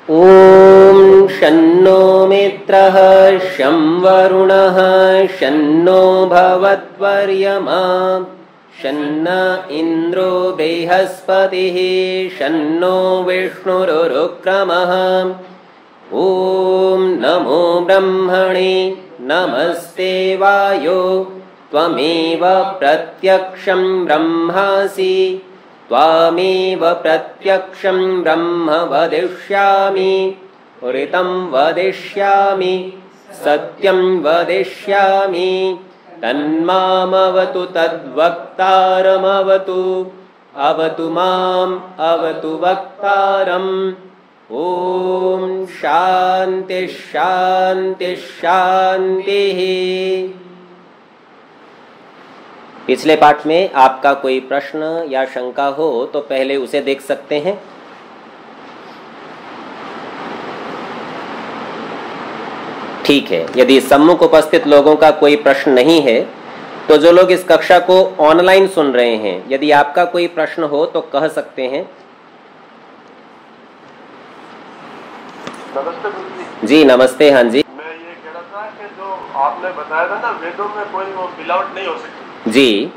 ॐ शन्नो मित्रः शं वरुणः शन्नो भवत्वर्यमा शन्न इन्द्रो बृहस्पतिः शन्नो विष्णुरुक्रमः। ॐ नमो ब्रह्मणे नमस्ते वायो त्वमेव प्रत्यक्षं ब्रह्मासि त्वामेव प्रत्यक्षं ब्रह्म वदिष्यामि ऋतं वदिष्यामि सत्यं वदिष्यामि तन्मामवतु तद्वक्तारमवतु अवतु माम् अवतु वक्तारम्। ॐ शान्ति शान्ति शान्तिः। पिछले पाठ में आपका कोई प्रश्न या शंका हो तो पहले उसे देख सकते हैं। ठीक है, यदि सम्मुख उपस्थित लोगों का कोई प्रश्न नहीं है तो जो लोग इस कक्षा को ऑनलाइन सुन रहे हैं, यदि आपका कोई प्रश्न हो तो कह सकते हैं। नमस्ते गुरुजी। जी नमस्ते। हाँ जी, मैं ये कह रहा था कि जो आपने बताया था ना वेदों में कोई वो मिलावट नहीं हो सकती जी,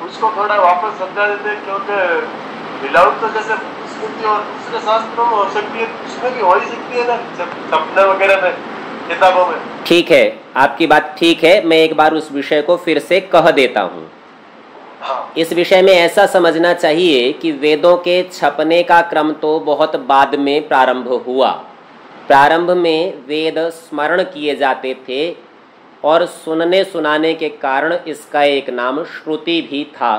उसको थोड़ा वापस समझा देते, क्योंकि मिलावट तो जैसे स्मृति और दूसरे शास्त्रों में हो सकती है, उसमें भी हो ही सकती है ना, सपने वगैरह में, किताबों में। ठीक है, आपकी बात ठीक है। मैं एक बार उस विषय को फिर से कह देता हूँ। हाँ। इस विषय में ऐसा समझना चाहिए कि वेदों के छपने का क्रम तो बहुत बाद में प्रारंभ हुआ। प्रारंभ में वेद स्मरण किए जाते थे और सुनने सुनाने के कारण इसका एक नाम श्रुति भी था।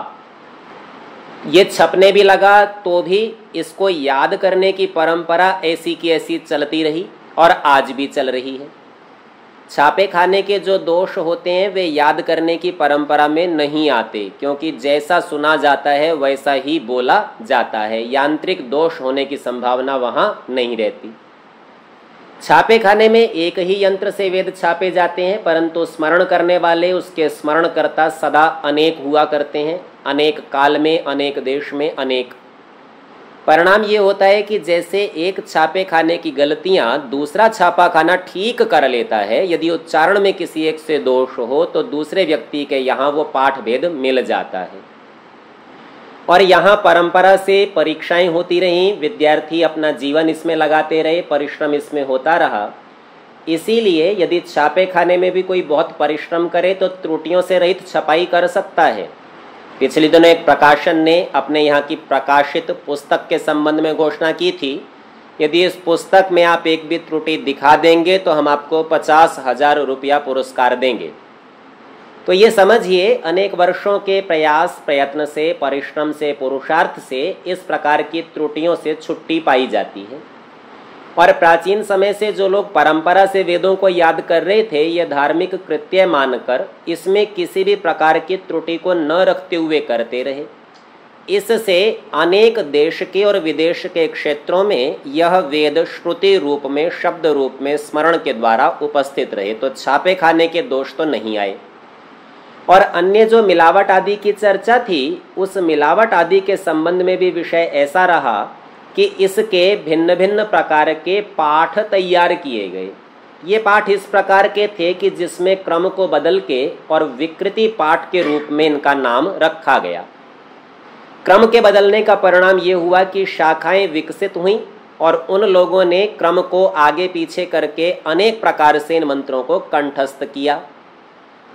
ये छपने भी लगा तो भी इसको याद करने की परंपरा ऐसी की ऐसी चलती रही और आज भी चल रही है। छापे खाने के जो दोष होते हैं वे याद करने की परंपरा में नहीं आते, क्योंकि जैसा सुना जाता है वैसा ही बोला जाता है। यांत्रिक दोष होने की संभावना वहां नहीं रहती। छापे खाने में एक ही यंत्र से वेद छापे जाते हैं, परंतु स्मरण करने वाले उसके स्मरणकर्ता सदा अनेक हुआ करते हैं, अनेक काल में, अनेक देश में, अनेक। परिणाम ये होता है कि जैसे एक छापे खाने की गलतियां दूसरा छापा खाना ठीक कर लेता है, यदि उच्चारण में किसी एक से दोष हो तो दूसरे व्यक्ति के यहाँ वो पाठ भेद मिल जाता है। और यहाँ परंपरा से परीक्षाएं होती रहीं, विद्यार्थी अपना जीवन इसमें लगाते रहे, परिश्रम इसमें होता रहा। इसीलिए यदि छापे खाने में भी कोई बहुत परिश्रम करे तो त्रुटियों से रहित छपाई कर सकता है। पिछले दिनों एक प्रकाशन ने अपने यहाँ की प्रकाशित पुस्तक के संबंध में घोषणा की थी, यदि इस पुस्तक में आप एक भी त्रुटि दिखा देंगे तो हम आपको 50,000 रुपया पुरस्कार देंगे। तो ये समझिए, अनेक वर्षों के प्रयास प्रयत्न से, परिश्रम से, पुरुषार्थ से इस प्रकार की त्रुटियों से छुट्टी पाई जाती है। और प्राचीन समय से जो लोग परंपरा से वेदों को याद कर रहे थे, ये धार्मिक कृत्य मानकर इसमें किसी भी प्रकार की त्रुटि को न रखते हुए करते रहे। इससे अनेक देश के और विदेश के क्षेत्रों में यह वेद श्रुति रूप में, शब्द रूप में स्मरण के द्वारा उपस्थित रहे, तो छापे खाने के दोष तो नहीं आए। और अन्य जो मिलावट आदि की चर्चा थी, उस मिलावट आदि के संबंध में भी विषय ऐसा रहा कि इसके भिन्न भिन्न प्रकार के पाठ तैयार किए गए। ये पाठ इस प्रकार के थे कि जिसमें क्रम को बदल के और विकृति पाठ के रूप में इनका नाम रखा गया। क्रम के बदलने का परिणाम ये हुआ कि शाखाएं विकसित हुईं और उन लोगों ने क्रम को आगे पीछे करके अनेक प्रकार से इन मंत्रों को कंठस्थ किया।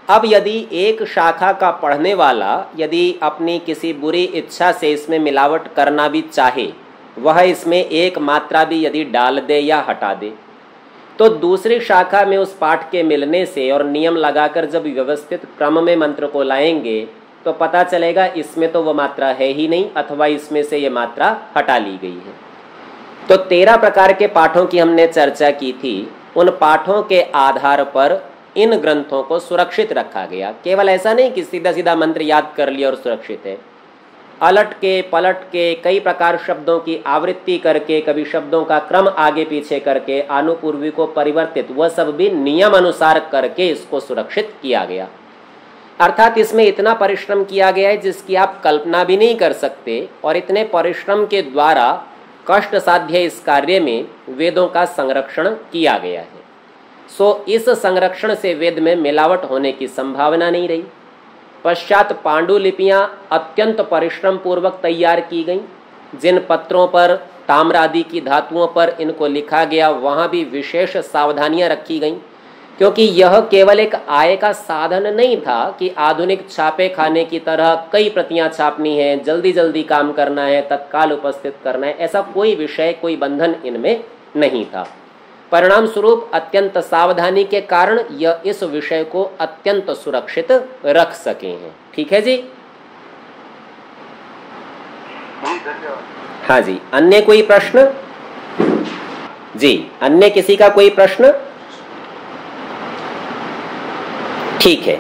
अब यदि एक शाखा का पढ़ने वाला यदि अपनी किसी बुरी इच्छा से इसमें मिलावट करना भी चाहे, वह इसमें एक मात्रा भी यदि डाल दे या हटा दे, तो दूसरी शाखा में उस पाठ के मिलने से और नियम लगाकर जब व्यवस्थित क्रम में मंत्र को लाएंगे तो पता चलेगा इसमें तो वह मात्रा है ही नहीं, अथवा इसमें से ये मात्रा हटा ली गई है। तो 13 प्रकार के पाठों की हमने चर्चा की थी। उन पाठों के आधार पर इन ग्रंथों को सुरक्षित रखा गया। केवल ऐसा नहीं कि सीधा सीधा मंत्र याद कर लिया और सुरक्षित है। अलट के पलट के कई प्रकार शब्दों की आवृत्ति करके, कभी शब्दों का क्रम आगे पीछे करके, आनुपूर्वी को परिवर्तित, वह सब भी नियम अनुसार करके इसको सुरक्षित किया गया। अर्थात इसमें इतना परिश्रम किया गया है जिसकी आप कल्पना भी नहीं कर सकते, और इतने परिश्रम के द्वारा कष्ट साध्य इस कार्य में वेदों का संरक्षण किया गया है। सो इस संरक्षण से वेद में मिलावट होने की संभावना नहीं रही। पश्चात पांडुलिपियां अत्यंत परिश्रम पूर्वक तैयार की गईं। जिन पत्रों पर ताम्र आदि की धातुओं पर इनको लिखा गया वहां भी विशेष सावधानियां रखी गईं, क्योंकि यह केवल एक आय का साधन नहीं था कि आधुनिक छापे खाने की तरह कई प्रतियां छापनी है, जल्दी जल्दी काम करना है, तत्काल उपस्थित करना है। ऐसा कोई विषय, कोई बंधन इनमें नहीं था। परिणाम स्वरूप अत्यंत सावधानी के कारण यह इस विषय को अत्यंत सुरक्षित रख सके हैं। ठीक है जी? हाँ जी। अन्य कोई प्रश्न? जी, अन्य किसी का कोई प्रश्न? ठीक है,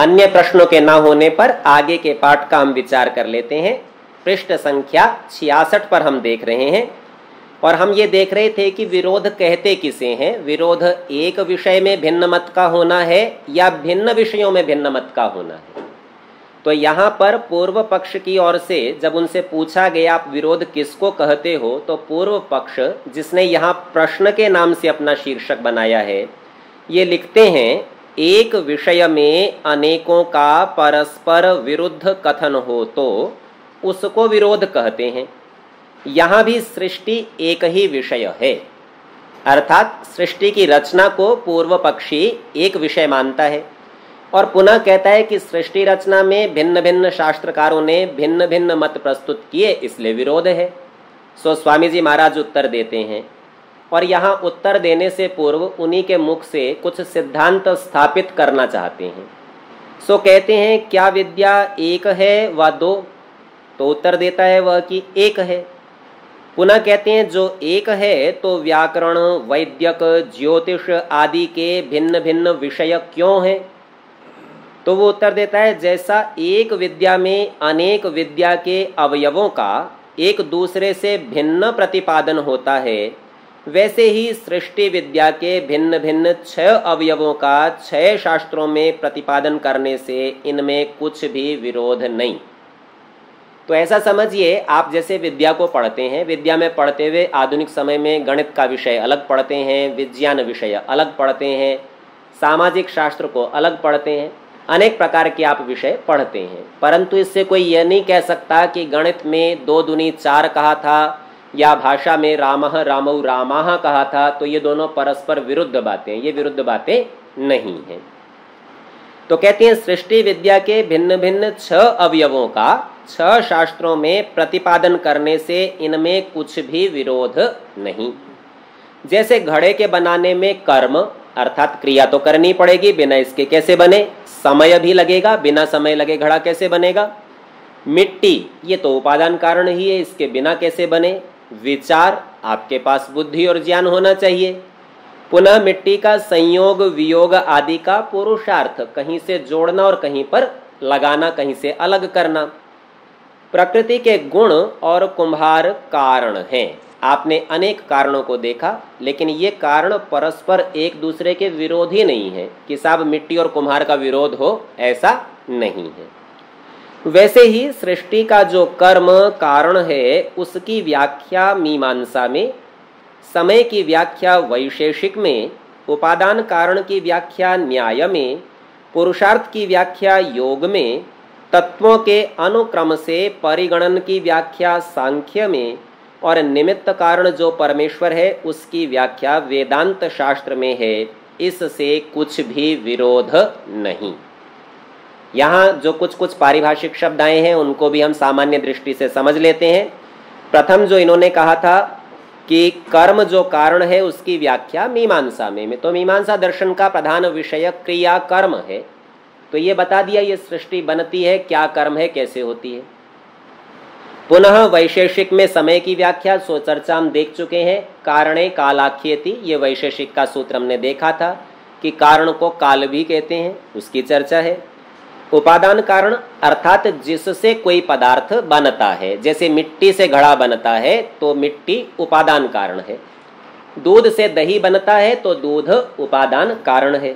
अन्य प्रश्नों के ना होने पर आगे के पाठ का हम विचार कर लेते हैं। पृष्ठ संख्या 66 पर हम देख रहे हैं और हम ये देख रहे थे कि विरोध कहते किसे हैं। विरोध एक विषय में भिन्न मत का होना है या भिन्न विषयों में भिन्न मत का होना है। तो यहाँ पर पूर्व पक्ष की ओर से जब उनसे पूछा गया आप विरोध किसको कहते हो, तो पूर्व पक्ष जिसने यहाँ प्रश्न के नाम से अपना शीर्षक बनाया है, ये लिखते हैं एक विषय में अनेकों का परस्पर विरुद्ध कथन हो तो उसको विरोध कहते हैं। यहाँ भी सृष्टि एक ही विषय है, अर्थात सृष्टि की रचना को पूर्व पक्षी एक विषय मानता है और पुनः कहता है कि सृष्टि रचना में भिन्न भिन्न शास्त्रकारों ने भिन्न भिन्न मत प्रस्तुत किए, इसलिए विरोध है। सो स्वामी जी महाराज उत्तर देते हैं और यहाँ उत्तर देने से पूर्व उन्हीं के मुख से कुछ सिद्धांत स्थापित करना चाहते हैं। सो कहते हैं क्या विद्या एक है व दो? तो उत्तर देता है वह कि एक है। पुनः कहते हैं जो एक है तो व्याकरण, वैद्यक, ज्योतिष आदि के भिन्न भिन्न विषय क्यों हैं? तो वो उत्तर देता है जैसा एक विद्या में अनेक विद्या के अवयवों का एक दूसरे से भिन्न प्रतिपादन होता है, वैसे ही सृष्टि विद्या के भिन्न भिन्न 6 अवयवों का 6 शास्त्रों में प्रतिपादन करने से इनमें कुछ भी विरोध नहीं। तो ऐसा समझिए, आप जैसे विद्या को पढ़ते हैं, विद्या में पढ़ते हुए आधुनिक समय में गणित का विषय अलग पढ़ते हैं, विज्ञान विषय अलग पढ़ते हैं, सामाजिक शास्त्र को अलग पढ़ते हैं, अनेक प्रकार के आप विषय पढ़ते हैं। परंतु इससे कोई यह नहीं कह सकता कि गणित में 2 दूनी 4 कहा था या भाषा में रामः रामौ रामाः कहा था, तो ये दोनों परस्पर विरुद्ध बातें, ये विरुद्ध बातें नहीं हैं। तो कहते हैं सृष्टि विद्या के भिन्न भिन्न 6 अवयवों का 6 शास्त्रों में प्रतिपादन करने से इनमें कुछ भी विरोध नहीं। जैसे घड़े के बनाने में कर्म अर्थात क्रिया तो करनी पड़ेगी, बिना इसके कैसे बने? समय भी लगेगा, बिना समय लगे घड़ा कैसे बनेगा? मिट्टी ये तो उपादान कारण ही है, इसके बिना कैसे बने? विचार, आपके पास बुद्धि और ज्ञान होना चाहिए। पुनः मिट्टी का संयोग वियोग आदि का पुरुषार्थ, कहीं से जोड़ना और कहीं पर लगाना, कहीं से अलग करना। प्रकृति के गुण और कुम्हार कारण हैं। आपने अनेक कारणों को देखा, लेकिन ये कारण परस्पर एक दूसरे के विरोधी नहीं है कि साहब मिट्टी और कुम्हार का विरोध हो, ऐसा नहीं है। वैसे ही सृष्टि का जो कर्म कारण है उसकी व्याख्या मीमांसा में, समय की व्याख्या वैशेषिक में, उपादान कारण की व्याख्या न्याय में, पुरुषार्थ की व्याख्या योग में, तत्वों के अनुक्रम से परिगणन की व्याख्या सांख्य में और निमित्त कारण जो परमेश्वर है उसकी व्याख्या वेदांत शास्त्र में है। इससे कुछ भी विरोध नहीं। यहाँ जो कुछ कुछ पारिभाषिक शब्द आए हैं उनको भी हम सामान्य दृष्टि से समझ लेते हैं। प्रथम जो इन्होंने कहा था कि कर्म जो कारण है उसकी व्याख्या मीमांसा में, तो मीमांसा दर्शन का प्रधान विषय क्रिया कर्म है। तो ये बता दिया ये सृष्टि बनती है, क्या कर्म है, कैसे होती है। पुनः वैशेषिक में समय की व्याख्या सो चर्चा हम देख चुके हैं। कारणे कालाख्येति, ये वैशेषिक का सूत्र हमने देखा था कि कारण को काल भी कहते हैं, उसकी चर्चा है। उपादान कारण अर्थात जिससे कोई पदार्थ बनता है, जैसे मिट्टी से घड़ा बनता है तो मिट्टी उपादान कारण है। दूध से दही बनता है तो दूध उपादान कारण है।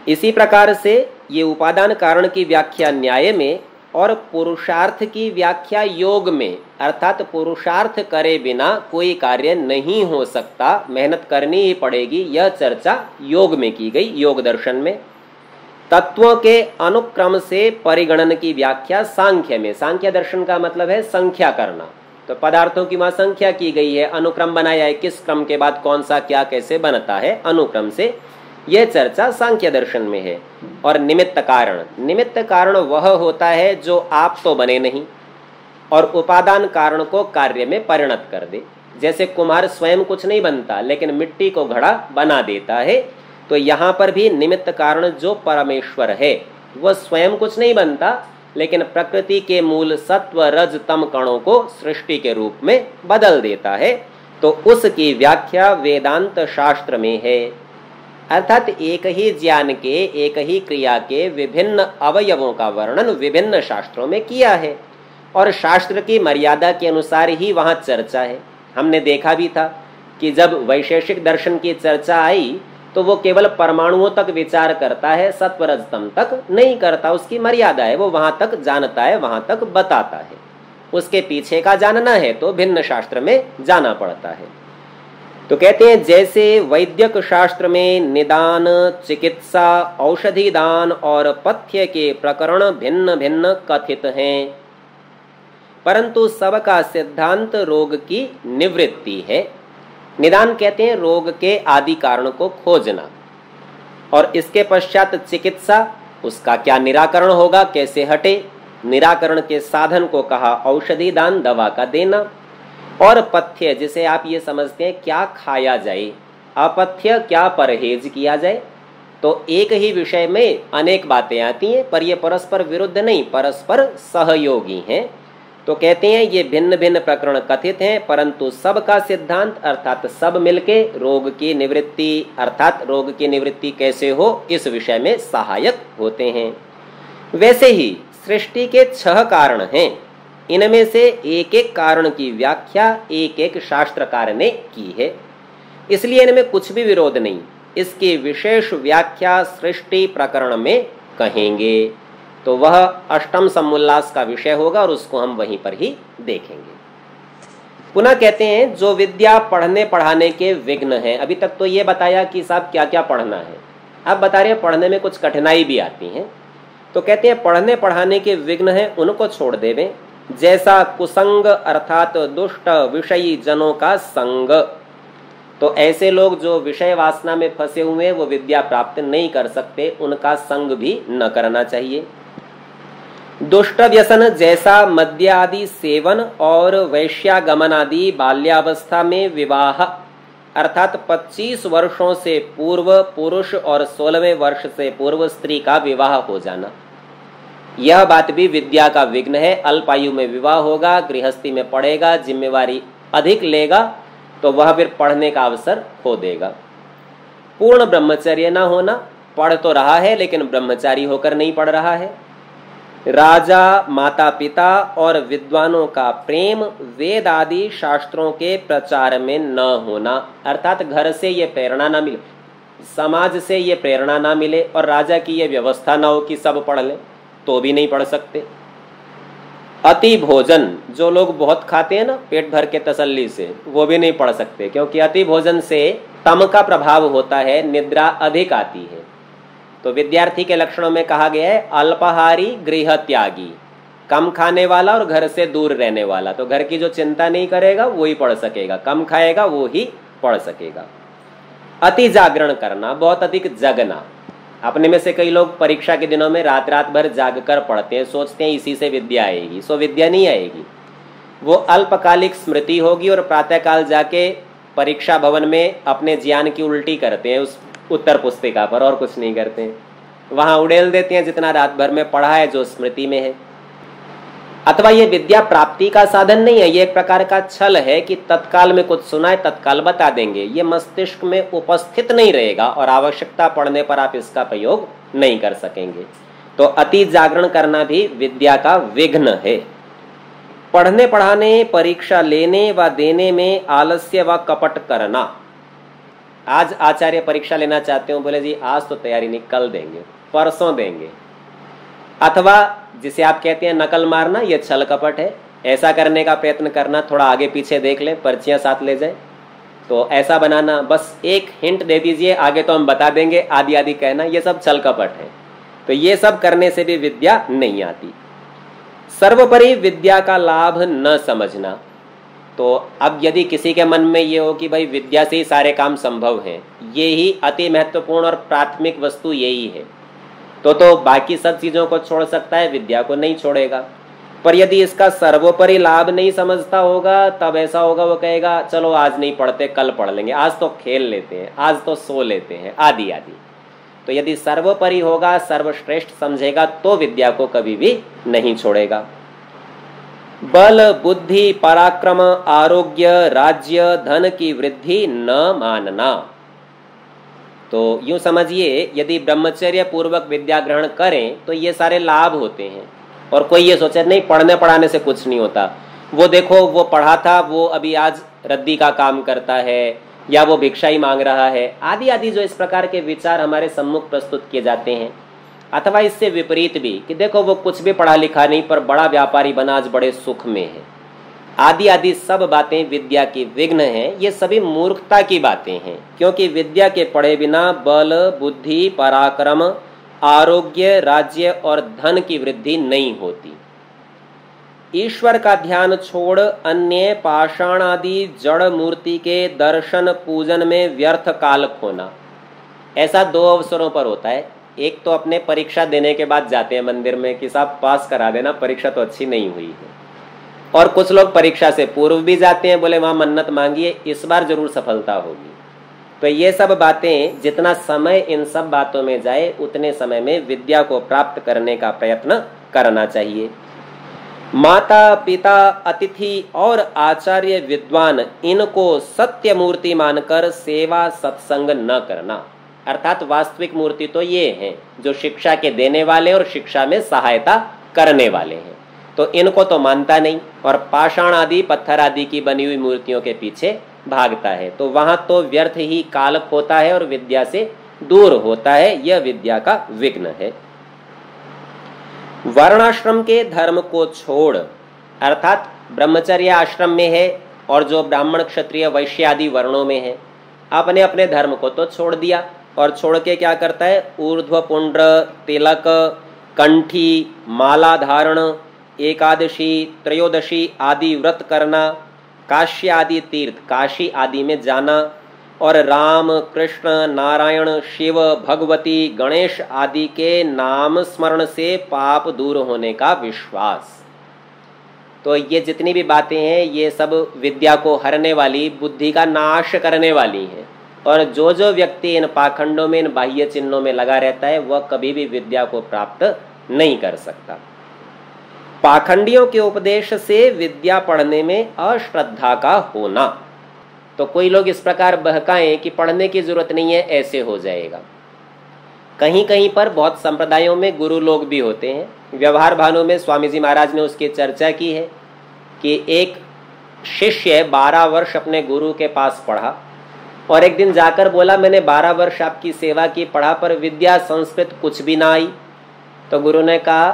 इसी प्रकार से ये उपादान कारण की व्याख्या न्याय में और पुरुषार्थ की व्याख्या योग में, अर्थात पुरुषार्थ करे बिना कोई कार्य नहीं हो सकता, मेहनत करनी ही पड़ेगी, यह चर्चा योग में की गई, योग दर्शन में। तत्वों के अनुक्रम से परिगणन की व्याख्या सांख्य में, सांख्य दर्शन का मतलब है संख्या करना, तो पदार्थों की वहां संख्या की गई है, अनुक्रम बनाया है, किस क्रम के बाद कौन सा क्या कैसे बनता है अनुक्रम से, यह चर्चा सांख्य दर्शन में है। और निमित्त कारण, निमित्त कारण वह होता है जो आप तो बने नहीं और उपादान कारण को कार्य में परिणत कर दे। जैसे कुम्हार स्वयं कुछ नहीं बनता लेकिन मिट्टी को घड़ा बना देता है, तो यहाँ पर भी निमित्त कारण जो परमेश्वर है वह स्वयं कुछ नहीं बनता लेकिन प्रकृति के मूल सत्व रज तम कणों को सृष्टि के रूप में बदल देता है, तो उसकी व्याख्या वेदांत शास्त्र में है। अर्थात एक ही ज्ञान के, एक ही क्रिया के विभिन्न अवयवों का वर्णन विभिन्न शास्त्रों में किया है और शास्त्र की मर्यादा के अनुसार ही वहां चर्चा है। हमने देखा भी था कि जब वैशेषिक दर्शन की चर्चा आई तो वो केवल परमाणुओं तक विचार करता है, सत्वरजतम तक नहीं करता, उसकी मर्यादा है, वो वहां तक जानता है, वहां तक बताता है। उसके पीछे का जानना है तो भिन्न शास्त्र में जाना पड़ता है। तो कहते हैं जैसे वैद्यक शास्त्र में निदान, चिकित्सा, औषधि दान और पथ्य के प्रकरण भिन्न भिन्न कथित हैं, परंतु सबका सिद्धांत रोग की निवृत्ति है। निदान कहते हैं रोग के आदि कारण को खोजना, और इसके पश्चात चिकित्सा, उसका क्या निराकरण होगा, कैसे हटे, निराकरण के साधन को कहा औषधि दान, दवा का देना। और पथ्य, जिसे आप ये समझते हैं क्या खाया जाए, अपथ्य क्या परहेज किया जाए, तो एक ही विषय में अनेक बातें आती हैं पर ये परस्पर विरुद्ध नहीं, परस्पर सहयोगी हैं। तो कहते हैं ये भिन्न भिन्न प्रकरण कथित हैं, परंतु सबका सिद्धांत अर्थात सब मिलके रोग की निवृत्ति, अर्थात रोग की निवृत्ति कैसे हो इस विषय में सहायक होते हैं। वैसे ही सृष्टि के 6 कारण हैं, इनमें से एक एक कारण की व्याख्या एक एक शास्त्रकार ने की है, इसलिए इनमें कुछ भी विरोध नहीं। इसकी विशेष व्याख्या सृष्टि प्रकरण में कहेंगे, तो वह अष्टम समुल्लास का विषय होगा और उसको हम वहीं पर ही देखेंगे। पुनः कहते हैं जो विद्या पढ़ने पढ़ाने के विघ्न हैं, अभी तक तो ये बताया कि साहब क्या क्या पढ़ना है, अब बता रहे हैं पढ़ने में कुछ कठिनाई भी आती हैं। तो कहते हैं पढ़ने पढ़ाने के विघ्न हैं उनको छोड़ देवें, जैसा कुसंग अर्थात दुष्ट विषयी जनों का संग, तो ऐसे लोग जो विषय वासना में फंसे हुए हैं वो विद्या प्राप्त नहीं कर सकते, उनका संग भी न करना चाहिए। दुष्ट व्यसन जैसा मद्य आदि सेवन और वैश्यागमन आदि बाल्यावस्था में विवाह अर्थात 25 वर्षों से पूर्व पुरुष और 16वें वर्ष से पूर्व स्त्री का विवाह हो जाना, यह बात भी विद्या का विघ्न है। अल्पायु में विवाह होगा, गृहस्थी में पढ़ेगा, जिम्मेवारी अधिक लेगा तो वह फिर पढ़ने का अवसर खो देगा। पूर्ण ब्रह्मचर्य न होना, पढ़ तो रहा है लेकिन ब्रह्मचारी होकर नहीं पढ़ रहा है। राजा, माता पिता और विद्वानों का प्रेम, वेद आदि शास्त्रों के प्रचार में न होना, अर्थात घर से ये प्रेरणा ना मिले, समाज से ये प्रेरणा ना मिले और राजा की ये व्यवस्था ना हो कि सब पढ़ लें तो भी नहीं पढ़ सकते। अति भोजन, जो लोग बहुत खाते हैं ना पेट भर के तसल्ली से, वो भी नहीं पढ़ सकते, क्योंकि अति भोजन से तम का प्रभाव होता है, निद्रा अधिक आती है। तो विद्यार्थी के लक्षणों में कहा गया है अल्पाहारी गृह त्यागी, कम खाने वाला और घर से दूर रहने वाला। तो घर की जो चिंता नहीं करेगा वो ही पढ़ सकेगा, कम खाएगा वो ही पढ़ सकेगा। अति जागरण करना, बहुत अधिक जगना, अपने में से कई लोग परीक्षा के दिनों में रात रात भर जाग कर पढ़ते हैं, सोचते हैं इसी से विद्या आएगी, सो विद्या नहीं आएगी, वो अल्पकालिक स्मृति होगी और प्रातःकाल जाके परीक्षा भवन में अपने ज्ञान की उल्टी करते हैं उस उत्तर पुस्तिका पर और कुछ नहीं करते हैं, वहां उड़ेल देते हैं जितना रात भर में पढ़ा है जो स्मृति में है। अथवा ये विद्या प्राप्ति का साधन नहीं है, ये एक प्रकार का छल है कि तत्काल में कुछ सुना है तत्काल बता देंगे, ये मस्तिष्क में उपस्थित नहीं रहेगा और आवश्यकता पड़ने पर आप इसका प्रयोग नहीं कर सकेंगे। तो अति जागरण करना भी विद्या का विघ्न है। पढ़ने पढ़ाने, परीक्षा लेने व देने में आलस्य व कपट करना, आज आचार्य परीक्षा लेना चाहते हो, बोले जी आज तो तैयारी नहीं, कल देंगे, परसों देंगे, अथवा जिसे आप कहते हैं नकल मारना, यह छल कपट है। ऐसा करने का प्रयत्न करना, थोड़ा आगे पीछे देख लें, पर्चियां साथ ले जाए, तो ऐसा बनाना, बस एक हिंट दे दीजिए, आगे तो हम बता देंगे, आदि आदि कहना, ये सब छल कपट है। तो ये सब करने से भी विद्या नहीं आती। सर्वोपरि विद्या का लाभ न समझना। तो अब यदि किसी के मन में ये हो कि भाई विद्या से ही सारे काम संभव हैं, ये ही अति महत्वपूर्ण और प्राथमिक वस्तु यही है, तो बाकी सब चीजों को छोड़ सकता है, विद्या को नहीं छोड़ेगा। पर यदि इसका सर्वोपरि लाभ नहीं समझता होगा, तब ऐसा होगा, वो कहेगा चलो आज नहीं पढ़ते, कल पढ़ लेंगे, आज तो खेल लेते हैं, आज तो सो लेते हैं, आदि आदि। तो यदि सर्वोपरि होगा, सर्वश्रेष्ठ समझेगा, तो विद्या को कभी भी नहीं छोड़ेगा। बल, बुद्धि, पराक्रम, आरोग्य, राज्य, धन की वृद्धि न मानना। तो यूं समझिए, यदि ब्रह्मचर्य पूर्वक विद्या ग्रहण करें तो ये सारे लाभ होते हैं। और कोई ये सोचे नहीं पढ़ने पढ़ाने से कुछ नहीं होता, वो देखो वो पढ़ा था, वो अभी आज रद्दी का काम करता है, या वो भिक्षा ही मांग रहा है, आदि आदि जो इस प्रकार के विचार हमारे सम्मुख प्रस्तुत किए जाते हैं। अथवा इससे विपरीत भी कि देखो वो कुछ भी पढ़ा लिखा नहीं पर बड़ा व्यापारी बना, आज बड़े सुख में है, आदि आदि सब बातें विद्या की विघ्न हैं। ये सभी मूर्खता की बातें हैं, क्योंकि विद्या के पढ़े बिना बल, बुद्धि, पराक्रम, आरोग्य, राज्य और धन की वृद्धि नहीं होती। ईश्वर का ध्यान छोड़ अन्य पाषाण आदि जड़ मूर्ति के दर्शन पूजन में व्यर्थ काल खोना, ऐसा दो अवसरों पर होता है। एक तो अपने परीक्षा देने के बाद जाते हैं मंदिर में कि साहब पास करा देना, परीक्षा तो अच्छी नहीं हुई है। और कुछ लोग परीक्षा से पूर्व भी जाते हैं, बोले वहां मन्नत मांगिए, इस बार जरूर सफलता होगी। तो ये सब बातें, जितना समय इन सब बातों में जाए, उतने समय में विद्या को प्राप्त करने का प्रयत्न करना चाहिए। माता, पिता, अतिथि और आचार्य, विद्वान, इनको सत्य मूर्ति मानकर सेवा सत्संग न करना। अर्थात वास्तविक मूर्ति तो ये हैं जो शिक्षा के देने वाले और शिक्षा में सहायता करने वाले हैं, तो इनको तो मानता नहीं, और पाषाण आदि, पत्थर आदि की बनी हुई मूर्तियों के पीछे भागता है। तो वहां तो व्यर्थ ही काल खोता है और विद्या से दूर होता है। यह विद्या का विघ्न है। वर्णाश्रम के धर्म को छोड़, अर्थात ब्रह्मचर्य आश्रम में है और जो ब्राह्मण, क्षत्रिय, वैश्य आदि वर्णों में है, अपने अपने धर्म को तो छोड़ दिया, और छोड़ के क्या करता है, ऊर्ध्व पुंड्र, तिलक, कंठी, माला धारण, एकादशी, त्रयोदशी आदि व्रत करना, काशी आदि तीर्थ, काशी आदि में जाना, और राम, कृष्ण, नारायण, शिव, भगवती, गणेश आदि के नाम स्मरण से पाप दूर होने का विश्वास। तो ये जितनी भी बातें हैं, ये सब विद्या को हरने वाली, बुद्धि का नाश करने वाली हैं। और जो जो व्यक्ति इन पाखंडों में, इन बाह्य चिन्हों में लगा रहता है, वह कभी भी विद्या को प्राप्त नहीं कर सकता। पाखंडियों के उपदेश से विद्या पढ़ने में अश्रद्धा का होना। तो कोई लोग इस प्रकार बहकाएं कि पढ़ने की जरूरत नहीं है, ऐसे हो जाएगा। कहीं कहीं पर बहुत संप्रदायों में गुरु लोग भी होते हैं। व्यवहार भानु में स्वामी जी महाराज ने उसकी चर्चा की है कि एक शिष्य 12 वर्ष अपने गुरु के पास पढ़ा, और एक दिन जाकर बोला मैंने 12 वर्ष आपकी सेवा की, पढ़ा, पर विद्या संस्कृत कुछ भी ना आई। तो गुरु ने कहा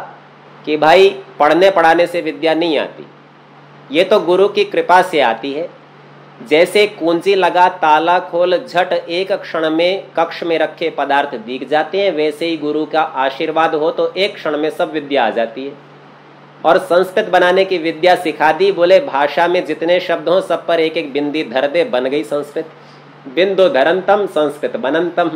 कि भाई पढ़ने पढ़ाने से विद्या नहीं आती, ये तो गुरु की कृपा से आती है। जैसे कुंजी लगा ताला खोल, झट एक क्षण में कक्ष में रखे पदार्थ दिख जाते हैं, वैसे ही गुरु का आशीर्वाद हो तो एक क्षण में सब विद्या आ जाती है। और संस्कृत बनाने की विद्या सिखा दी, बोले भाषा में जितने शब्द हों सब पर एक एक बिंदी धर दे, बन गई संस्कृत। बिंदु धरंतम संस्कृत बनंतम।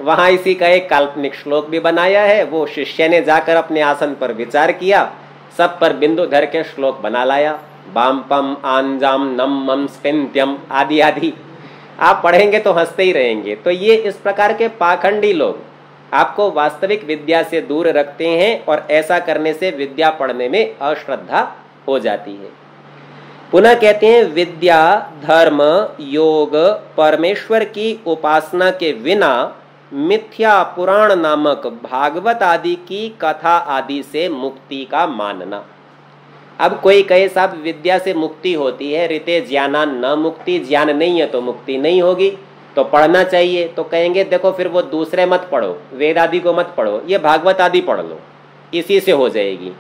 वहां इसी का एक काल्पनिक श्लोक भी बनाया है। वो शिष्य ने जाकर अपने आसन पर विचार किया, सब पर बिंदु धर के श्लोक बना लाया, बाम पम आंजाम नम मम स्पिंत्यम आदि आदि। आप पढ़ेंगे तो हंसते ही रहेंगे। तो ये इस प्रकार के पाखंडी लोग आपको वास्तविक विद्या से दूर रखते हैं, और ऐसा करने से विद्या पढ़ने में अश्रद्धा हो जाती है। पुनः कहते हैं विद्या, धर्म, योग, परमेश्वर की उपासना के बिना मिथ्या पुराण नामक भागवत आदि की कथा आदि से मुक्ति का मानना। अब कोई कहे साहब विद्या से मुक्ति होती है, ऋते ज्ञाना न मुक्ति, ज्ञान नहीं है तो मुक्ति नहीं होगी, तो पढ़ना चाहिए। तो कहेंगे देखो फिर वो दूसरे मत पढ़ो, वेद आदि को मत पढ़ो, ये भागवत आदि पढ़ लो, इसी से हो जाएगी।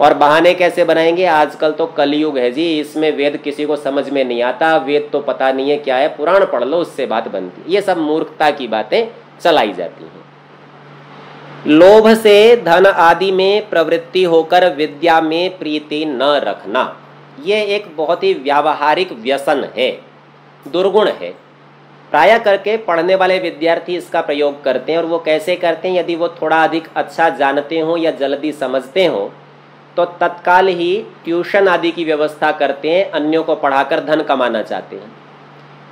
और बहाने कैसे बनाएंगे, आजकल तो कलयुग है जी, इसमें वेद किसी को समझ में नहीं आता, वेद तो पता नहीं है क्या है, पुराण पढ़ लो उससे बात बनती। ये सब मूर्खता की बातें चलाई जाती हैं। लोभ से धन आदि में प्रवृत्ति होकर विद्या में प्रीति न रखना, ये एक बहुत ही व्यावहारिक व्यसन है, दुर्गुण है। प्राय करके पढ़ने वाले विद्यार्थी इसका प्रयोग करते हैं, और वो कैसे करते हैं, यदि वो थोड़ा अधिक अच्छा जानते हो या जल्दी समझते हो तो तत्काल ही ट्यूशन आदि की व्यवस्था करते हैं, अन्यों को पढ़ाकर धन कमाना चाहते हैं।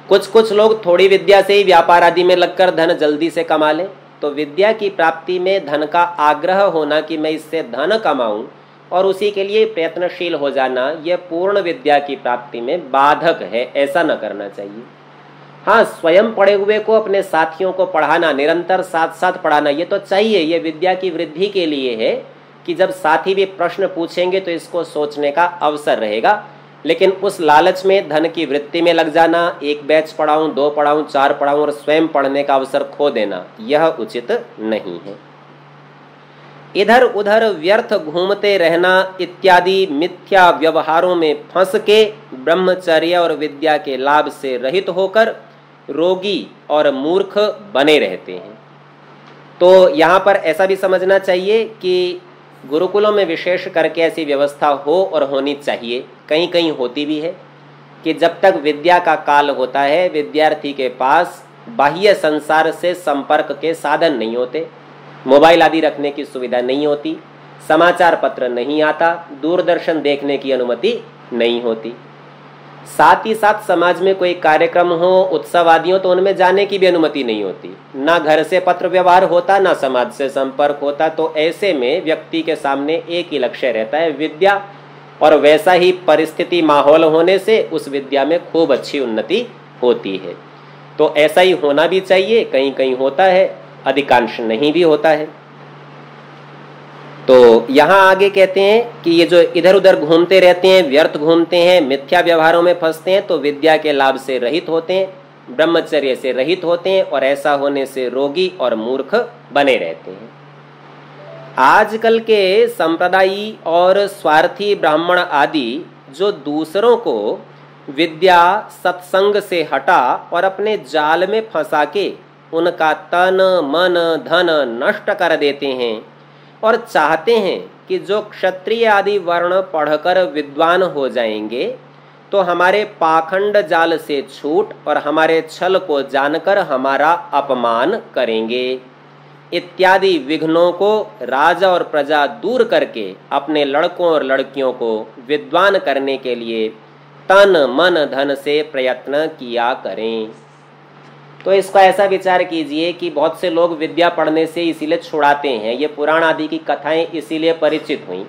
कुछ लोग थोड़ी विद्या से ही व्यापार आदि में लगकर धन जल्दी से कमा लें। तो विद्या की प्राप्ति में धन का आग्रह होना कि मैं इससे धन कमाऊं और उसी के लिए प्रयत्नशील हो जाना, यह पूर्ण विद्या की प्राप्ति में बाधक है, ऐसा न करना चाहिए। हाँ, स्वयं पढ़े हुए को अपने साथियों को पढ़ाना, निरंतर साथ साथ पढ़ाना, ये तो चाहिए, ये विद्या की वृद्धि के लिए है कि जब साथी भी प्रश्न पूछेंगे तो इसको सोचने का अवसर रहेगा। लेकिन उस लालच में धन की वृत्ति में लग जाना, एक बैच पढ़ाऊं, 2 पढ़ाऊं, 4 पढ़ाऊं और स्वयं पढ़ने का अवसर खो देना, यह उचित नहीं है। इधर उधर व्यर्थ घूमते रहना इत्यादि मिथ्या व्यवहारों में फंस के ब्रह्मचर्य और विद्या के लाभ से रहित होकर रोगी और मूर्ख बने रहते हैं। तो यहाँ पर ऐसा भी समझना चाहिए कि गुरुकुलों में विशेष करके ऐसी व्यवस्था हो और होनी चाहिए, कहीं कहीं होती भी है, कि जब तक विद्या का काल होता है विद्यार्थी के पास बाह्य संसार से संपर्क के साधन नहीं होते, मोबाइल आदि रखने की सुविधा नहीं होती, समाचार पत्र नहीं आता, दूरदर्शन देखने की अनुमति नहीं होती। साथ ही साथ समाज में कोई कार्यक्रम हो, उत्सव आदि हो तो उनमें जाने की भी अनुमति नहीं होती, ना घर से पत्र व्यवहार होता, ना समाज से संपर्क होता। तो ऐसे में व्यक्ति के सामने एक ही लक्ष्य रहता है, विद्या, और वैसा ही परिस्थिति माहौल होने से उस विद्या में खूब अच्छी उन्नति होती है। तो ऐसा ही होना भी चाहिए, कहीं कहीं होता है, अधिकांश नहीं भी होता है। तो यहाँ आगे कहते हैं कि ये जो इधर उधर घूमते रहते हैं, व्यर्थ घूमते हैं, मिथ्या व्यवहारों में फंसते हैं, तो विद्या के लाभ से रहित होते हैं, ब्रह्मचर्य से रहित होते हैं, और ऐसा होने से रोगी और मूर्ख बने रहते हैं। आजकल के संप्रदायी और स्वार्थी ब्राह्मण आदि जो दूसरों को विद्या सत्संग से हटा और अपने जाल में फंसा के उनका तन मन धन नष्ट कर देते हैं और चाहते हैं कि जो क्षत्रिय आदि वर्ण पढ़कर विद्वान हो जाएंगे तो हमारे पाखंड जाल से छूट और हमारे छल को जानकर हमारा अपमान करेंगे इत्यादि विघ्नों को राजा और प्रजा दूर करके अपने लड़कों और लड़कियों को विद्वान करने के लिए तन मन धन से प्रयत्न किया करें। तो इसका ऐसा विचार कीजिए कि बहुत से लोग विद्या पढ़ने से इसीलिए छुड़ाते हैं, ये पुराण आदि की कथाएं इसीलिए परिचित हुई।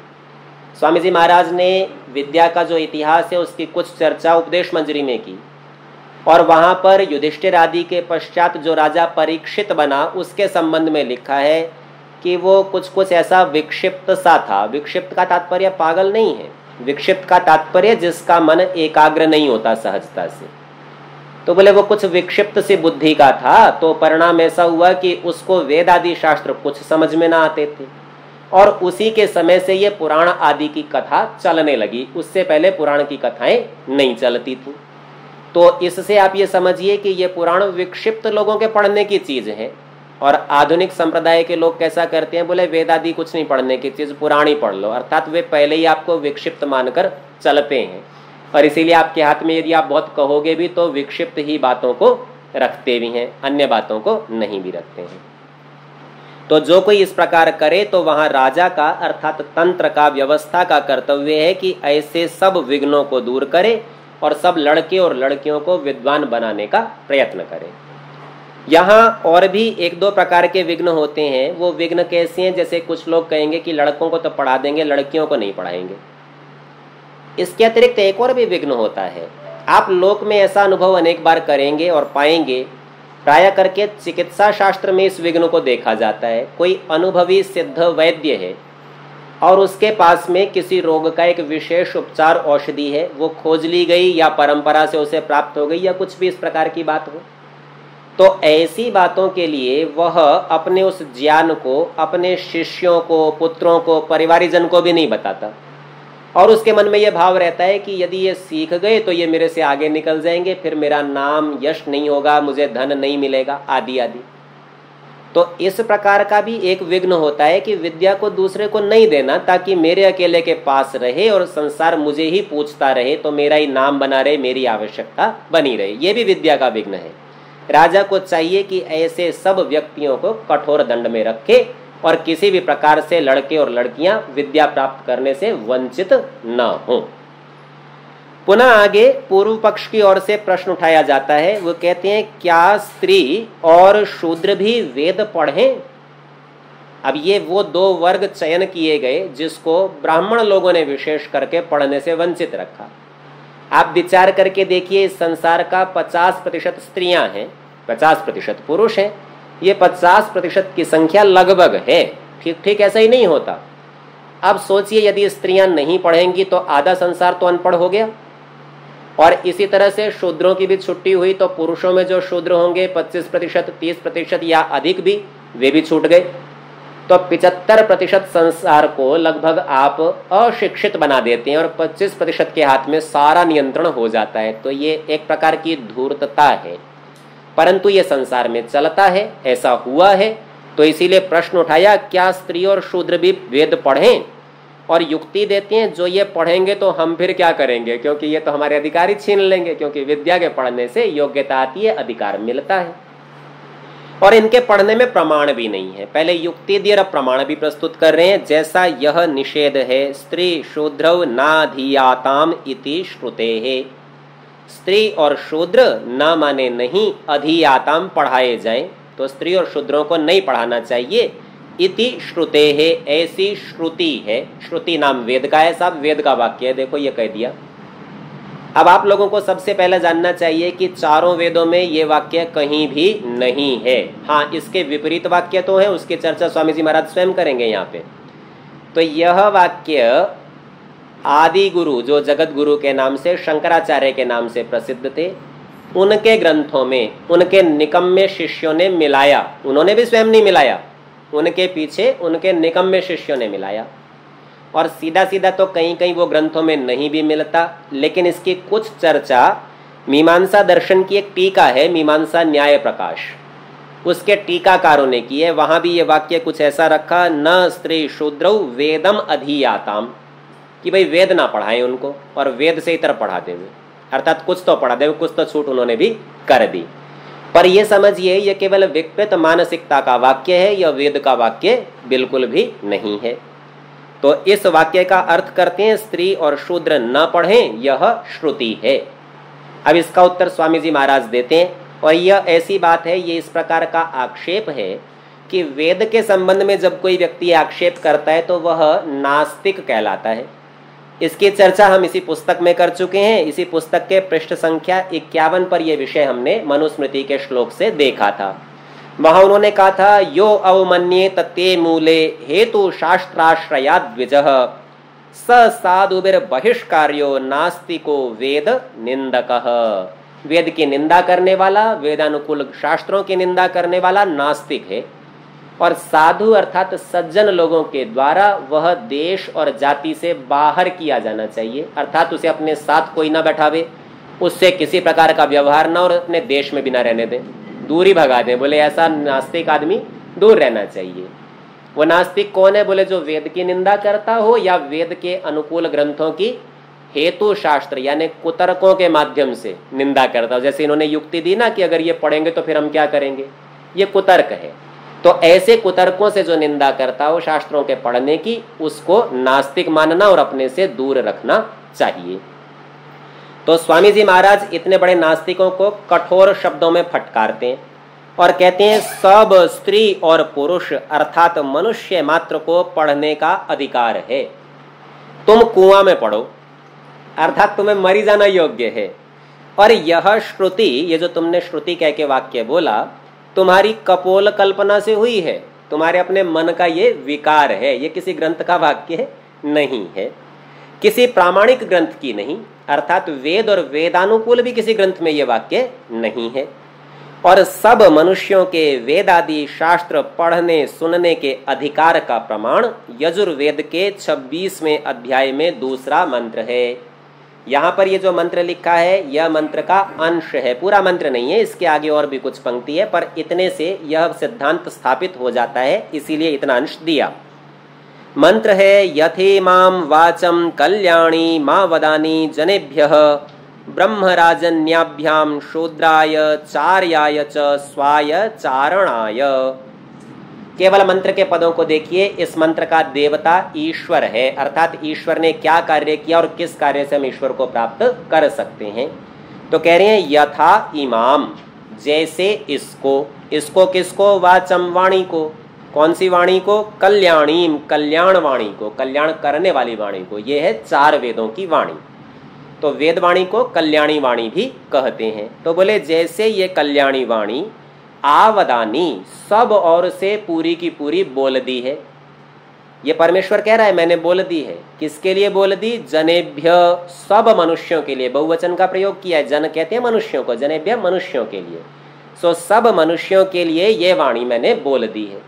स्वामी जी महाराज ने विद्या का जो इतिहास है उसकी कुछ चर्चा उपदेश मंजरी में की, और वहां पर युधिष्ठिर आदि के पश्चात जो राजा परीक्षित बना उसके संबंध में लिखा है कि वो कुछ ऐसा विक्षिप्त सा था। विक्षिप्त का तात्पर्य पागल नहीं है, विक्षिप्त का तात्पर्य जिसका मन एकाग्र नहीं होता सहजता से। तो बोले वो कुछ विक्षिप्त सी बुद्धि का था, तो परिणाम ऐसा हुआ कि उसको वेद आदि शास्त्र कुछ समझ में ना आते थे, और उसी के समय से ये पुराण आदि की कथा चलने लगी। उससे पहले पुराण की कथाएं नहीं चलती थी। तो इससे आप ये समझिए कि ये पुराण विक्षिप्त लोगों के पढ़ने की चीज है, और आधुनिक संप्रदाय के लोग कैसा करते हैं, बोले वेद आदि कुछ नहीं पढ़ने की चीज, पुराण ही पढ़ लो। अर्थात वे पहले ही आपको विक्षिप्त मानकर चलते हैं, और इसीलिए आपके हाथ में यदि आप बहुत कहोगे भी तो विक्षिप्त ही बातों को रखते भी हैं, अन्य बातों को नहीं भी रखते हैं। तो जो कोई इस प्रकार करे तो वहां राजा का अर्थात तंत्र का व्यवस्था का कर्तव्य है कि ऐसे सब विघ्नों को दूर करे और सब लड़के और लड़कियों को विद्वान बनाने का प्रयत्न करे। यहाँ और भी 1-2 प्रकार के विघ्न होते हैं। वो विघ्न कैसे हैं, जैसे कुछ लोग कहेंगे कि लड़कों को तो पढ़ा देंगे, लड़कियों को नहीं पढ़ाएंगे। इसके अतिरिक्त एक और भी विघ्न होता है। आप लोक में ऐसा अनुभव अनेक बार करेंगे और पाएंगे, प्राय करके चिकित्सा शास्त्र में इस विघ्न को देखा जाता है। कोई अनुभवी सिद्ध वैद्य है और उसके पास में किसी रोग का एक विशेष उपचार औषधि है, वो खोज ली गई या परंपरा से उसे प्राप्त हो गई या कुछ भी इस प्रकार की बात हो, तो ऐसी बातों के लिए वह अपने उस ज्ञान को अपने शिष्यों को, पुत्रों को, परिवारीजन को भी नहीं बताता, और उसके मन में यह भाव रहता है कि यदि ये सीख गए तो ये मेरे से आगे निकल जाएंगे, फिर मेरा नाम यश नहीं होगा, मुझे धन नहीं मिलेगा, आदि आदि। तो इस प्रकार का भी एक विघ्न होता है कि विद्या को दूसरे को नहीं देना, ताकि मेरे अकेले के पास रहे और संसार मुझे ही पूछता रहे, तो मेरा ही नाम बना रहे, मेरी आवश्यकता बनी रहे। ये भी विद्या का विघ्न है। राजा को चाहिए कि ऐसे सब व्यक्तियों को कठोर दंड में रखे और किसी भी प्रकार से लड़के और लड़कियां विद्या प्राप्त करने से वंचित न हों। पुनः आगे पूर्व पक्ष की ओर से प्रश्न उठाया जाता है। वो कहते हैं, क्या स्त्री और शूद्र भी वेद पढ़ें? अब ये वो दो वर्ग चयन किए गए जिसको ब्राह्मण लोगों ने विशेष करके पढ़ने से वंचित रखा। आप विचार करके देखिए, इस संसार का 50% स्त्रियां हैं, 50% पुरुष हैं। ये 50% की संख्या लगभग है, ठीक ठीक ऐसा ही नहीं होता। अब सोचिए, यदि स्त्रियां नहीं पढ़ेंगी तो आधा संसार तो अनपढ़ हो गया, और इसी तरह से शूद्रों की भी छुट्टी हुई तो पुरुषों में जो शूद्र होंगे 25%, 30% या अधिक भी, वे भी छूट गए। तो 75% संसार को लगभग आप अशिक्षित बना देते हैं और 25% के हाथ में सारा नियंत्रण हो जाता है। तो ये एक प्रकार की धूर्तता है, परंतु ये संसार में चलता है, ऐसा हुआ है। तो इसीलिए प्रश्न उठाया, क्या स्त्री और शूद्र भी वेद पढ़ें? और युक्ति देते हैं, जो ये पढ़ेंगे तो हम फिर क्या करेंगे, क्योंकि ये तो हमारे अधिकार ही छीन लेंगे, क्योंकि विद्या के पढ़ने से योग्यता आती है, अधिकार मिलता है, और इनके पढ़ने में प्रमाण भी नहीं है। पहले युक्ति दी और प्रमाण भी प्रस्तुत कर रहे हैं। जैसा यह निषेध है, स्त्री शूद्रौ नाधियाताम इति श्रुतेः, स्त्री और शूद्र न माने नहीं, अधियाताम पढ़ाए जाएं, तो स्त्री और शूद्रों को नहीं पढ़ाना चाहिए। इति श्रुतेः, ऐसी श्रुति है। श्रुति नाम वेद का है, साहब वेद का वाक्य है, देखो ये कह दिया। अब आप लोगों को सबसे पहले जानना चाहिए कि चारों वेदों में ये वाक्य कहीं भी नहीं है। हाँ, इसके विपरीत वाक्य तो है, उसकी चर्चा स्वामी जी महाराज स्वयं करेंगे यहाँ पे। तो यह वाक्य आदि गुरु, जो जगत गुरु के नाम से, शंकराचार्य के नाम से प्रसिद्ध थे, उनके ग्रंथों में उनके निकम्मे शिष्यों ने मिलाया। उन्होंने भी स्वयं नहीं मिलाया, उनके पीछे उनके निकम्मे शिष्यों ने मिलाया। और सीधा सीधा तो कहीं कहीं वो ग्रंथों में नहीं भी मिलता, लेकिन इसकी कुछ चर्चा मीमांसा दर्शन की एक टीका है, मीमांसा न्याय प्रकाश, उसके टीकाकारों ने की है। वहां भी ये वाक्य कुछ ऐसा रखा, न स्त्री शूद्रौ वेदम अधियाताम, कि भाई वेद ना पढ़ाएं उनको और वेद से इतर पढ़ा देंगे, अर्थात कुछ तो पढ़ा देंगे, कुछ तो छूट उन्होंने भी कर दी। पर ये समझिए, ये केवल विकृत मानसिकता का वाक्य है, यह वेद का वाक्य बिल्कुल भी नहीं है। तो इस वाक्य का अर्थ करते हैं, स्त्री और शूद्र न पढ़ें, यह श्रुति है। अब इसका उत्तर स्वामी जी महाराज देते हैं, और यह ऐसी बात है, ये इस प्रकार का आक्षेप है कि वेद के संबंध में जब कोई व्यक्ति आक्षेप करता है तो वह नास्तिक कहलाता है। इसकी चर्चा हम इसी पुस्तक में कर चुके हैं। इसी पुस्तक के पृष्ठ संख्या 51 पर यह विषय हमने मनुस्मृति के श्लोक से देखा था। वहां उन्होंने कहा था, यो अवमन्येत ते मूले हेतु शास्त्राश्रयाद् द्विजः स साधुभिर बहिष्कार्यो नास्तिको वेद निंदकः। वेद की निंदा करने वाला, वेदानुकूल शास्त्रों की निंदा करने वाला नास्तिक है, और साधु अर्थात सज्जन लोगों के द्वारा वह देश और जाति से बाहर किया जाना चाहिए, अर्थात उसे अपने साथ कोई ना बैठावे, उससे किसी प्रकार का व्यवहार ना, और अपने देश में भी ना रहने दें, दूरी भगा दें। बोले ऐसा नास्तिक आदमी दूर रहना चाहिए। वो नास्तिक कौन है? बोले जो वेद की निंदा करता हो या वेद के अनुकूल ग्रंथों की हेतु शास्त्र यानी कुतर्कों के माध्यम से निंदा करता हो। जैसे इन्होंने युक्ति दी ना कि अगर ये पढ़ेंगे तो फिर हम क्या करेंगे, ये कुतर्क है। तो ऐसे कुतर्कों से जो निंदा करता हो शास्त्रों के पढ़ने की, उसको नास्तिक मानना और अपने से दूर रखना चाहिए। तो स्वामी जी महाराज इतने बड़े नास्तिकों को कठोर शब्दों में फटकारते हैं और कहते हैं, सब स्त्री और पुरुष अर्थात मनुष्य मात्र को पढ़ने का अधिकार है। तुम कुआं में पढ़ो, अर्थात तुम्हें मरी जाना योग्य है। और यह श्रुति, ये जो तुमने श्रुति कह के वाक्य बोला, तुम्हारी कपोल कल्पना से हुई है, तुम्हारे अपने मन का ये विकार है, ये किसी ग्रंथ का वाक्य नहीं है, किसी प्रामाणिक ग्रंथ की नहीं, अर्थात वेद और वेदानुकूल भी किसी ग्रंथ में ये वाक्य नहीं है। और सब मनुष्यों के वेदादि शास्त्र पढ़ने सुनने के अधिकार का प्रमाण यजुर्वेद के 26वें अध्याय में दूसरा मंत्र है। यहाँ पर ये जो मंत्र लिखा है यह मंत्र का अंश है, पूरा मंत्र नहीं है, इसके आगे और भी कुछ पंक्ति है, पर इतने से यह सिद्धांत स्थापित हो जाता है, इसीलिए इतना अंश दिया। मंत्र है यथेमां वाचम कल्याणी मां वदानी जनेभ्यः ब्रह्मराजन्याभ्याम शूद्राय चार्याय च स्वाय चारणाय। केवल मंत्र के पदों को देखिए, इस मंत्र का देवता ईश्वर है, अर्थात ईश्वर ने क्या कार्य किया और किस कार्य से हम ईश्वर को प्राप्त कर सकते हैं। तो कह रहे हैं यथा इमाम, जैसे इसको, इसको किसको, वाचम वाणी को, कौन सी वाणी को, कल्याणीम कल्याण वाणी को, कल्याण करने वाली वाणी को, यह है 4 वेदों की वाणी। तो वेद वाणी को कल्याणी वाणी भी कहते हैं। तो बोले जैसे ये कल्याणी वाणी आवदानी, सब और से पूरी की पूरी बोल दी है। ये परमेश्वर कह रहा है मैंने बोल दी है, किसके लिए बोल दी, जनेभ्य, सब मनुष्यों के लिए, बहुवचन का प्रयोग किया है, जन कहते हैं मनुष्यों को, जनेभ्य मनुष्यों के लिए। सो सब मनुष्यों के लिए ये वाणी मैंने बोल दी है।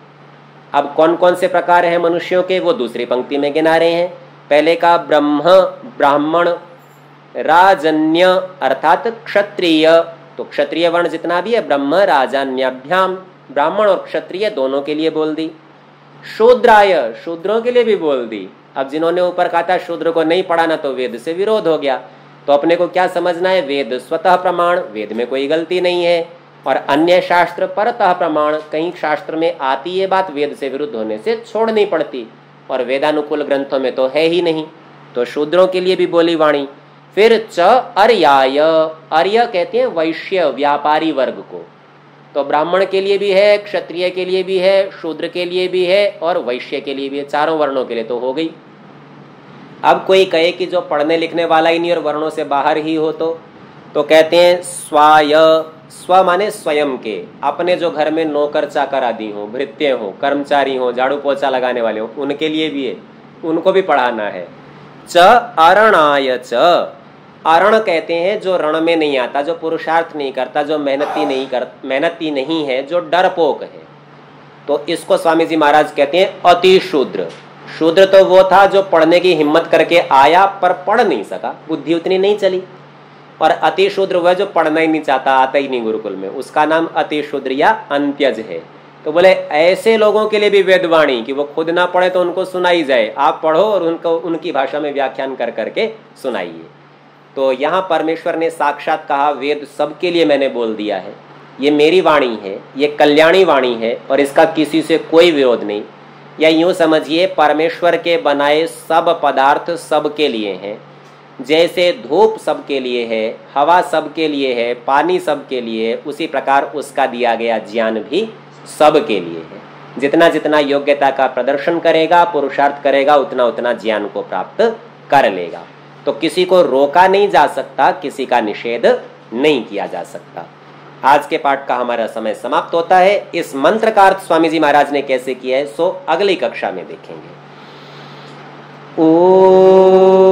अब कौन कौन से प्रकार हैं मनुष्यों के, वो दूसरी पंक्ति में गिना रहे हैं। पहले का ब्रह्म ब्राह्मण, राजन्य अर्थात क्षत्रिय, तो क्षत्रिय वर्ण जितना भी है, ब्रह्म राजन्याभ्याम, ब्राह्मण और क्षत्रिय दोनों के लिए बोल दी। शूद्राय, शूद्रों के लिए भी बोल दी। अब जिन्होंने ऊपर कहा था शूद्र को नहीं पढ़ाना तो वेद से विरोध हो गया, तो अपने को क्या समझना है, वेद स्वतः प्रमाण, वेद में कोई गलती नहीं है, और अन्य शास्त्र परतः प्रमाण, कहीं शास्त्र में आती ये बात वेद से विरुद्ध होने से छोड़नी पड़ती, और वेदानुकूल ग्रंथों में तो है ही नहीं। तो शूद्रों के लिए भी बोली वाणी। फिर च अर्याय, अर्य कहते हैं वैश्य व्यापारी वर्ग को, तो ब्राह्मण के लिए भी है, क्षत्रिय के लिए भी है, शूद्र के लिए भी है और वैश्य के लिए भी है, चारों वर्णों के लिए तो हो गई। अब कोई कहे कि जो पढ़ने लिखने वाला ही नहीं और वर्णों से बाहर ही हो, तो कहते हैं स्वाय, स्व माने स्वयं के, अपने जो घर में नौकर चाकर आदि हो, भृत्य हो, कर्मचारी हो, झाड़ू पोछा लगाने वाले हो, उनके लिए भी है, उनको भी पढ़ाना है। च अरणाय च, अरण कहते हैं जो रण में नहीं आता, जो पुरुषार्थ नहीं करता, जो मेहनती नहीं है, जो डरपोक है, तो इसको स्वामी जी महाराज कहते हैं अति शूद्र। शूद्र तो वो था जो पढ़ने की हिम्मत करके आया पर पढ़ नहीं सका, बुद्धि उतनी नहीं चली, और अति शूद्र वह जो पढ़ना ही नहीं चाहता, आता ही नहीं गुरुकुल में, उसका नाम अति शूद्र या अंत्यज है। तो बोले ऐसे लोगों के लिए भी वेदवाणी, कि वो खुद ना पढ़े तो उनको सुनाई जाए, आप पढ़ो और उनको उनकी भाषा में व्याख्यान कर करके सुनाइए। तो यहाँ परमेश्वर ने साक्षात कहा वेद सबके लिए मैंने बोल दिया है, ये मेरी वाणी है, ये कल्याणी वाणी है, और इसका किसी से कोई विरोध नहीं। या यूँ समझिए परमेश्वर के बनाए सब पदार्थ सबके लिए हैं, जैसे धूप सबके लिए है, हवा सबके लिए है, पानी सबके लिए है, उसी प्रकार उसका दिया गया ज्ञान भी सबके लिए है। जितना जितना योग्यता का प्रदर्शन करेगा, पुरुषार्थ करेगा, उतना उतना ज्ञान को प्राप्त कर लेगा। तो किसी को रोका नहीं जा सकता, किसी का निषेध नहीं किया जा सकता। आज के पाठ का हमारा समय समाप्त होता है। इस मंत्र का अर्थ स्वामी जी महाराज ने कैसे किया है सो अगली कक्षा में देखेंगे। ओ